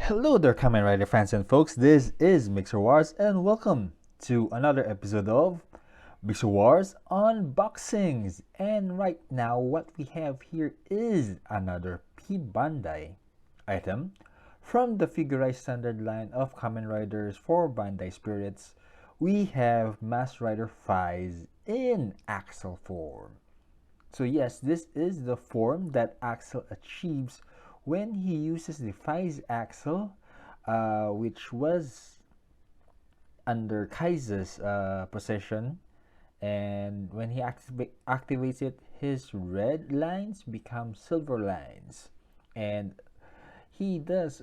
Hello there, Kamen Rider fans and folks. This is Mixerwars, and welcome to another episode of Mixerwars Unboxings. And right now, what we have here is another Bandai item from the figurized standard line of Kamen Riders for Bandai Spirits. We have Masked Rider Faiz in Axel form. So yes, this is the form that Axel achieves when he uses the Faiz Axel, which was under Kaiser's possession, and when he activates it, his red lines become silver lines, and he does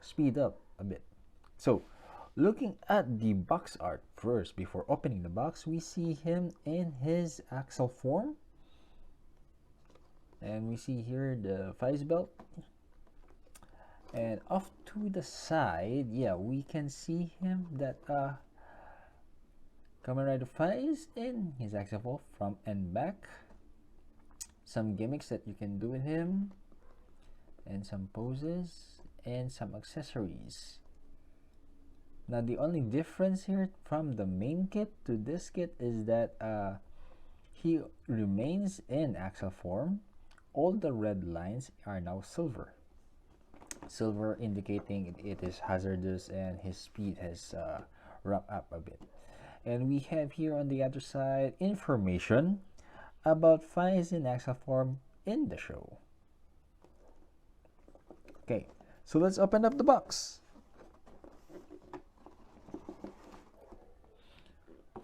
speed up a bit. So looking at the box art first, before opening the box, we see him in his Axel form. And we see here the Faiz belt, and off to the side, yeah, we can see him that Kamen Rider Faiz in his Axel form front and back. Some gimmicks that you can do with him, and some poses, and some accessories. Now the only difference here from the main kit to this kit is that he remains in Axel form. All the red lines are now silver. Silver indicating it is hazardous and his speed has ramped up a bit. And we have here on the other side information about Faiz in Axel form in the show. Okay, so let's open up the box.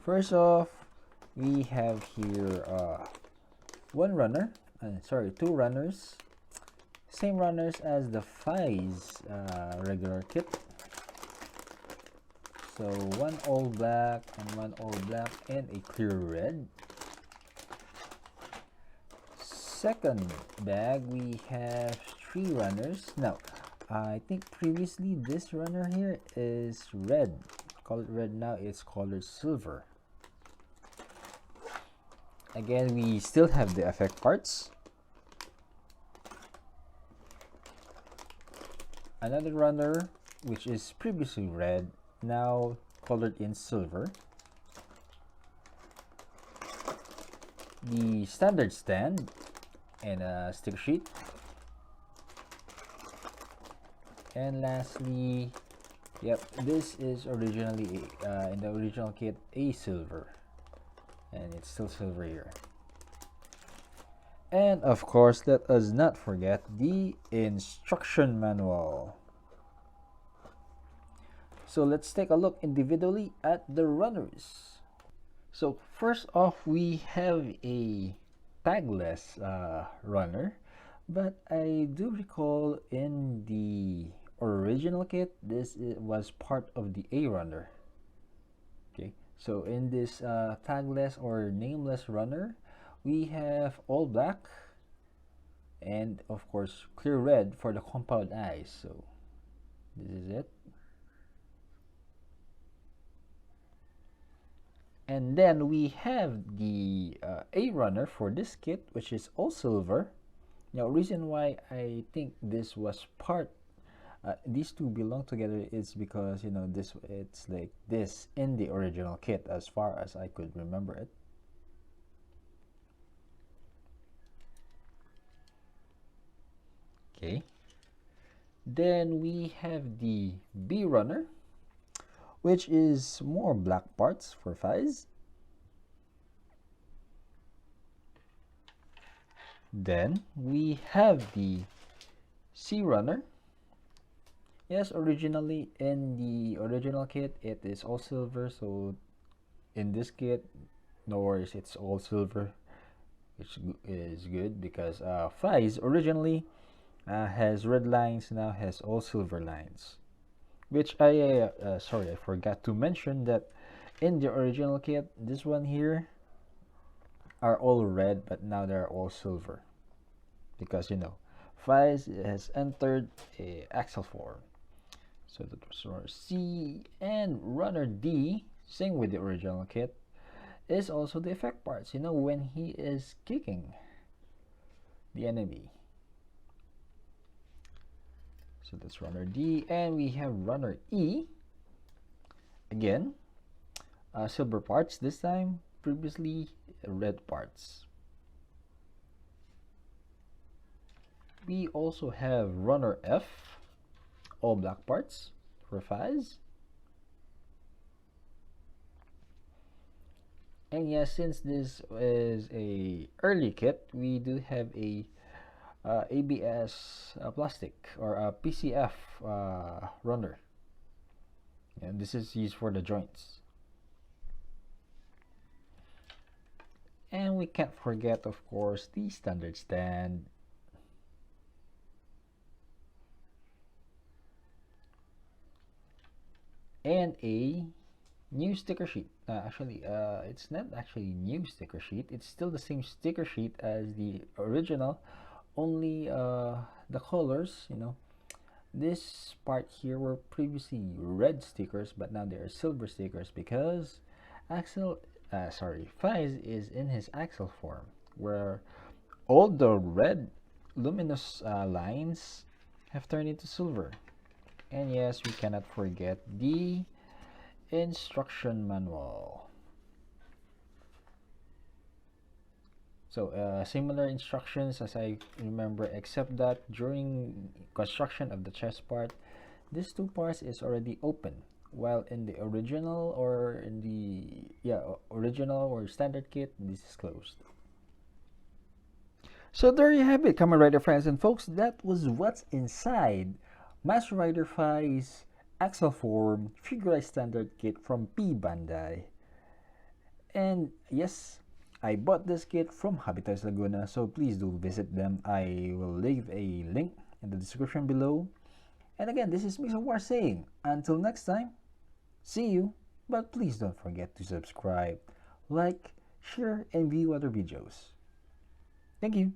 First off, we have here two runners, same runners as the Faiz regular kit. So one all black and one all black and a clear red. Second bag, we have three runners. Now I think previously this runner here is red, colored red. Now it's colored silver. Again, we still have the effect parts. Another runner, which is previously red, now colored in silver. The standard stand and a sticker sheet. And lastly, yep, this is originally in the original kit a silver, and it's still silver here. And of course, let us not forget the instruction manual. So let's take a look individually at the runners. So first off, we have a tagless runner, but I do recall in the original kit this was part of the A runner. Okay, so in this tagless or nameless runner, we have all black and of course clear red for the compound eyes. So this is it. And then we have the A runner for this kit, which is all silver. Now reason why I think this was part these two belong together is because, you know, it's like this in the original kit as far as I could remember it. Okay, then we have the B runner, which is more black parts for Faiz. Then we have the C runner. Yes, originally in the original kit it is all silver, so in this kit, no worries, it's all silver, which is good because Faiz originally has red lines, now has all silver lines. Which I forgot to mention that in the original kit, this one here are all red, but now they're all silver because, you know, Faiz has entered a Axel form. So that was runner C, and runner D, same with the original kit, is also the effect parts, you know, when he is kicking the enemy. So that's runner D, and we have runner E. Again, silver parts this time, previously red parts. We also have runner F, all black parts for Faiz. And yes, since this is a early kit, we do have a ABS plastic or a PCF runner, and this is used for the joints. And we can't forget, of course, the standard stand. And a new sticker sheet. It's not actually new sticker sheet. It's still the same sticker sheet as the original, only the colors, this part here were previously red stickers, but now they are silver stickers because Faiz is in his Axel form, where all the red luminous lines have turned into silver. And yes, we cannot forget the instruction manual. So similar instructions as I remember, except that during construction of the chest part, these two parts is already open, while in the original or original or standard kit, this is closed. So there you have it, Kamen Rider fans and folks. That was what's inside Master Rider Faiz Axel form figurized standard kit from Bandai. And yes, I bought this kit from Hobby Toys Laguna, so please do visit them. I will leave a link in the description below. And again, this is Mixerwars saying, until next time, see you, but please don't forget to subscribe, like, share, and view other videos. Thank you.